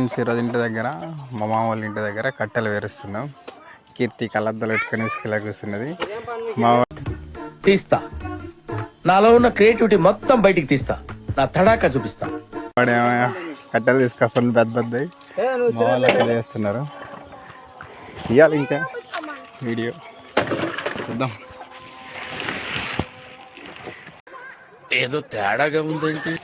ఈరోజు ఇంటి దగ్గర మా మామ వాళ్ళ ఇంటి దగ్గర కట్టెలు వేరుస్తున్నాం. కీర్తి కళ్ళద్దాలు పెట్టుకుని ఉసుకలా కూర్చున్నది. మా తీస్తా, నాలో ఉన్న క్రియేటివిటీ మొత్తం బయటికి తీస్తా, నా తడాకా చూపిస్తా. వాడేమో కట్టెలు తీసుకొస్తాను పెద్ద పెద్దవి. మా వాళ్ళు అట్లా చేస్తున్నారు. తీయాలి ఇంకా వీడియో చూద్దాం. ఏదో తేడాగా ఉందేంటి?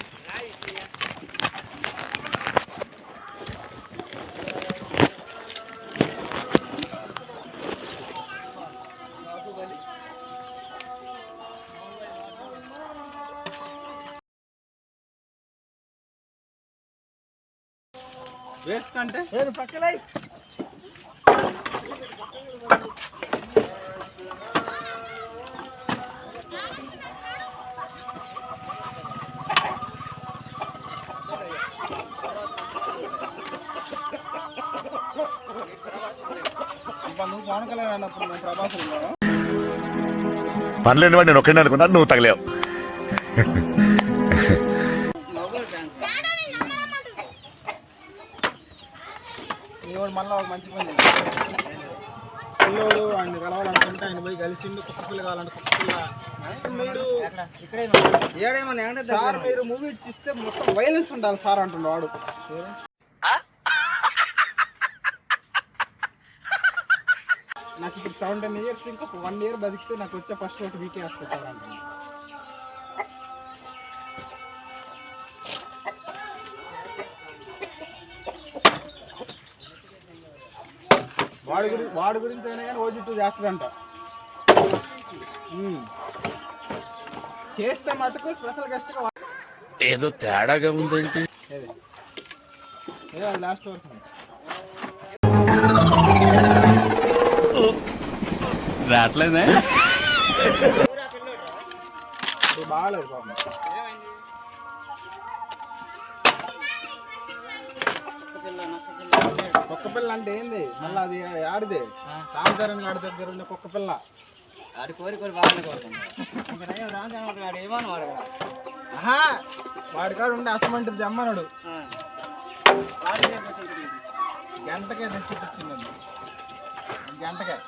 వేసుకుంటే పక్కన పనిలేని వాడు నేను ఒక్కడే అనుకున్నాను, నువ్వు తగలేవు. మళ్ళీ ఒక మంచి పని పిల్లోడు ఆయన కలవాలనుకుంటే ఆయన పోయి కలిసిండు. కుక్క పిల్ల కావాలంటే కుక్క పిల్ల. మీరు మూవీ ఇస్తే మొత్తం వైలెన్స్ ఉండాలి సార్ అంటుండే వాడు. నాకు ఇప్పుడు 17 years, ఇంకా 1 year బతికితే నాకు వచ్చే ఫస్ట్ ఒకటి వీకే వస్తుంది సార్ అంటుంది. వాడి గురించి అయినా కానీ ఓజీ2 చేస్తుందంట. చేస్తే మటుకు స్పెషల్ గెస్ట్ గా ఏదో తేడాగా ఉందేంటి? లాస్ట్ వరకు రావట్లేదే, బాగాలేదు పాపం. కుక్క పిల్ల అంటే ఏంది మళ్ళీ? అది ఆడిదే రామచరణ్ గారి దగ్గర ఉన్న కుక్క పిల్ల. ఆడి కోరి బాగానే కోరుకుంటాడు. వాడి కాడు ఉండే అసమంటి తెమ్మన్నాడు. గంటకే తెచ్చిపించిందండి, గంటకే.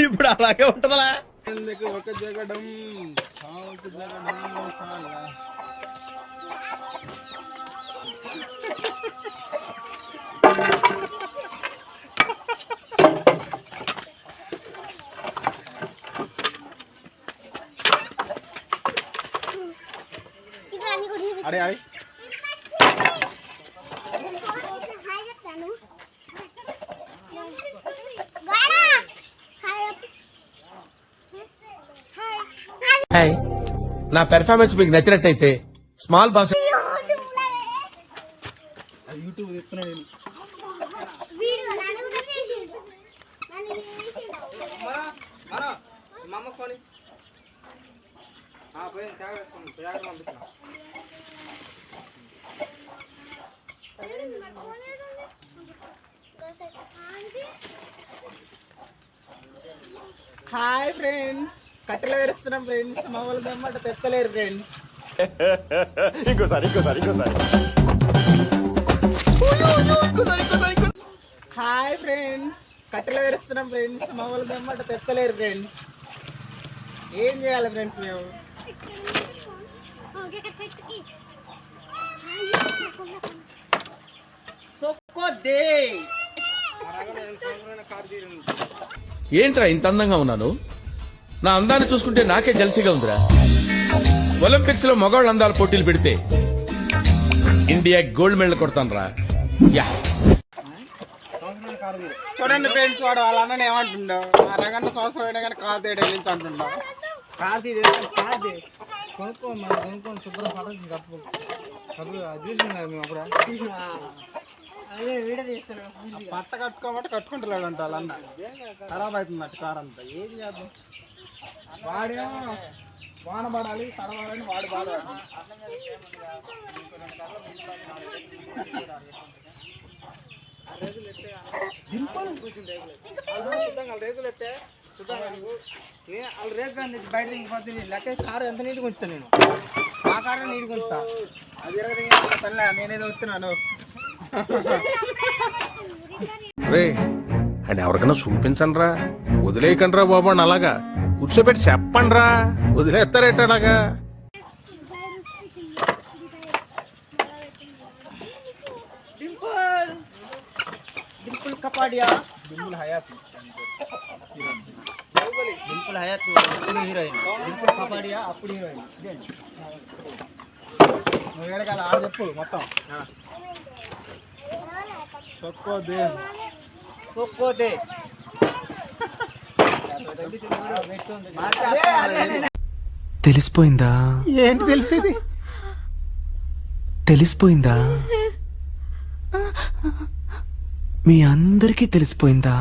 ఇప్పుడు అలాగే ఉంటదా? ఎందుకు ఒక జగడం సాగు జగడం చాలా. అడే అడే హాయ్, నా పెర్ఫార్మెన్స్ మీకు నచ్చినట్టయితే స్మాల్ బాస్ యూట్యూబ్ చెప్తున్నా నేను. హాయ్ ఫ్రెండ్స్, కట్టెలు వేరుస్తున్నాం ఫ్రెండ్స్. మా వాళ్ళు దమ్మాట తెత్తలేరు ఫ్రెండ్స్. ఇంకోసారి. హాయ్ ఫ్రెండ్స్, కట్టెలు వేరుస్తున్నాం ఫ్రెండ్స్. మా వాళ్ళు దమ్మాట తెత్తలేరు ఫ్రెండ్స్. ఏం చేయాలి ఫ్రెండ్స్ మేము? ఏంట్రా ఇంత అందంగా ఉన్నాను? నా అందాన్ని చూసుకుంటే నాకే జల్సీగా ఉందిరా. ఒలింపిక్స్ లో మగవాళ్ళ అందాల పోటీలు పెడితే ఇండియా గోల్డ్ మెడల్ కొడతాను రా. చూడండి ఫ్రెండ్స్, వాడు వాళ్ళ అన్నని ఏమంటుండో, అరగంట సంవత్సరం అయినా కానీ కాదు తేడా నుంచి అంటుండో. కాదు కొనుక్కోని శుభ్రం పడదు. కప్పు చూసినా మేము అప్పుడు అదే వీడియో తీస్తాను. బట్ట కట్టుకోమంటే కట్టుకుంటలేడు అంట వాళ్ళ అన్న. ఖరాబ్ అవుతుందట కార్ అంతా. ఏం చేద్దాం? వాడేమో వాన పడాలి తడవాలని వాడు బాధ. రేకులు ఎత్తే వాళ్ళు రేపు కానీ బయట ఇంకొద్ది లెక్క కారు ఎంత నీట్గా ఉంచుతాను నేను ఆ కారు నీట్గా ఉంచుతా అది ఇరవై పనిలే నేనేదో వస్తున్నాను. రే అని ఎవరికైనా చూపించండి రా, వదిలేయకండి రా బాబు అని అలాగా కూర్చోబెట్టి చెప్పండి రా, వదిలేస్తారేట అలాగా. డింపుల్ డింపుల్ కపాడియా డింపుల్ హయాత్ డింపుల్ హయాత్ అప్పుడు హీరోయిన్, డింపుల్ కపాడియా అప్పుడు హీరోయిన్. నువ్వు ఏడకాల ఆడ చెప్పు మొత్తం. చొక్కోదే ఒక్కోతే తెలిసిపోయిందా? ఏంటి తెలిసేది? తెలిసిపోయిందా? మీ అందరికీ తెలిసిపోయిందా?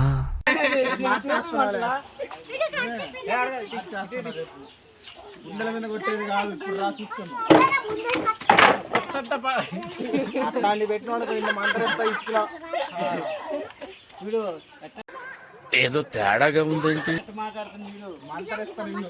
గుండెల మీద కొట్టేది కాదు, ఇప్పుడు రా చూసుకున్నా. అట్లాంటి పెట్టిన వాడికి నిన్న మంటరేస్తా ఇస్తున్నా. వీడు ఏదో తేడాగా ఉందేంటి? మాట్లాడుతుంది వీడు మంటరేస్తా నిన్ను.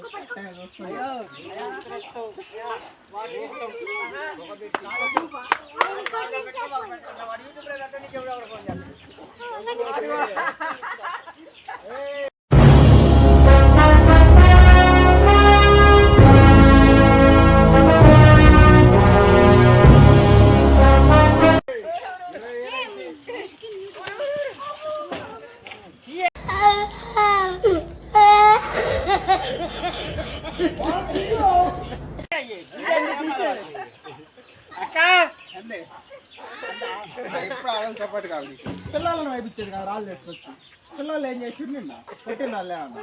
ఎప్పుడు ఆడడం సపోర్ట్ కాదు. పిల్లలను వైపించేది కాదు, రాళ్ళు వేసుకొచ్చి. పిల్లలు ఏం చేసి నిన్న కొట్టిన వాళ్ళే అన్న.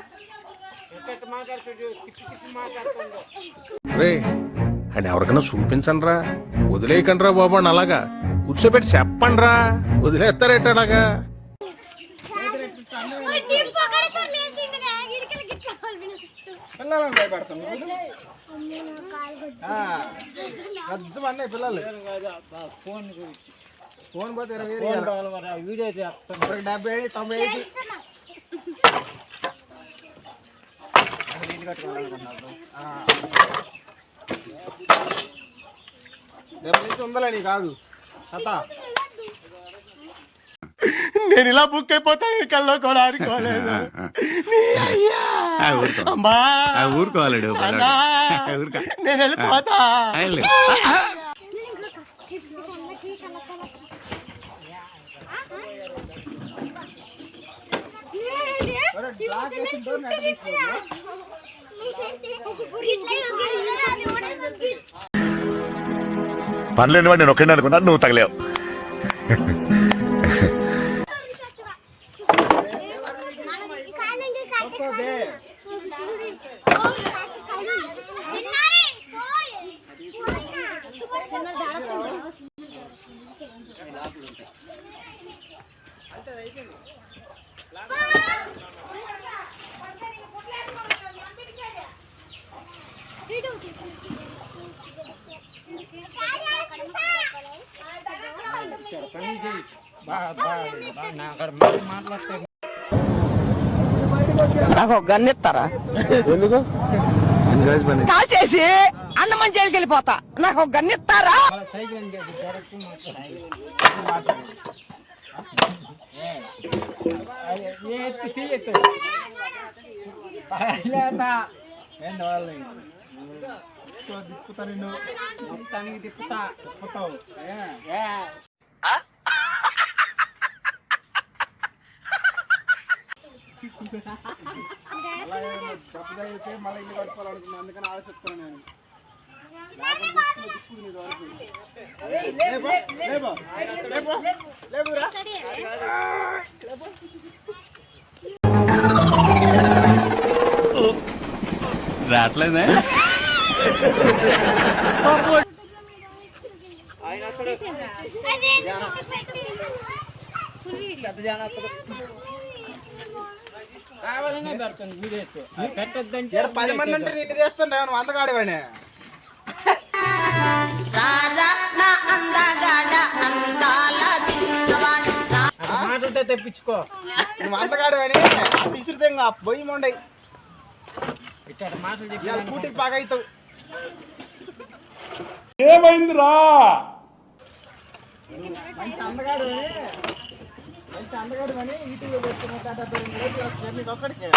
రే అని ఎవరికైనా చూపించండి రా, వదిలేయకండి రా బాబు అని అలాగా కూర్చోబెట్టి చెప్పండి రా, వదిలేస్తారేట అలాగా. పిల్లలను భయపడతాం. అన్నీ పిల్లలు ఫోన్ పోతే 20,000 వీడియో చేస్తాను 70, 90 ఉందలే నీ కాదు కథ. నేను ఇలా బుక్ అయిపోతాను కల్లో కూడా ఆడుకోలేదు. ఊరుకోవాలడు నేను వెళ్ళిపోతా. పనిలేని వాడు నేను ఒక్కడే అనుకున్నా, నువ్వు తగలేవు. నాకు ఒక గన్ ఇస్తారా? ఎందుకు కాల్ చేసి అన్నమని జైలుకి వెళ్ళిపోతా. నాకు ఒక గన్ ఇస్తారా? సైకిల్ చెయ్యొచ్చు ఏంటి వాళ్ళని తిప్పుతా నిన్ను మొత్తానికి తిప్పుతా. తిప్పుతావు. అలా డబ్బు అయితే మళ్ళీ ఇల్లు కట్టుకోవాలనుకున్నా, అందుకని ఆలోచిస్తాను నేను. రావట్లేదే. కావాలనే పెడుతుంది వీడియోస్. పెట్టొద్దంటే 10 మంది అంటే నీటి చేస్తుండే వందగాడివాడిని. మాటలతో తెప్పించుకో. నువ్వు వందగాడివని విసిరితే ఇంకా పొయ్యి మొండయి. ఇట్ట మాటలు చెప్పి ఇవాళ కూటికి బాగా అవుతావు. మంచి అందగాడు అని ఈటీవీ పెట్టుకున్న 72 రోజులు నీకు ఒక్కడికే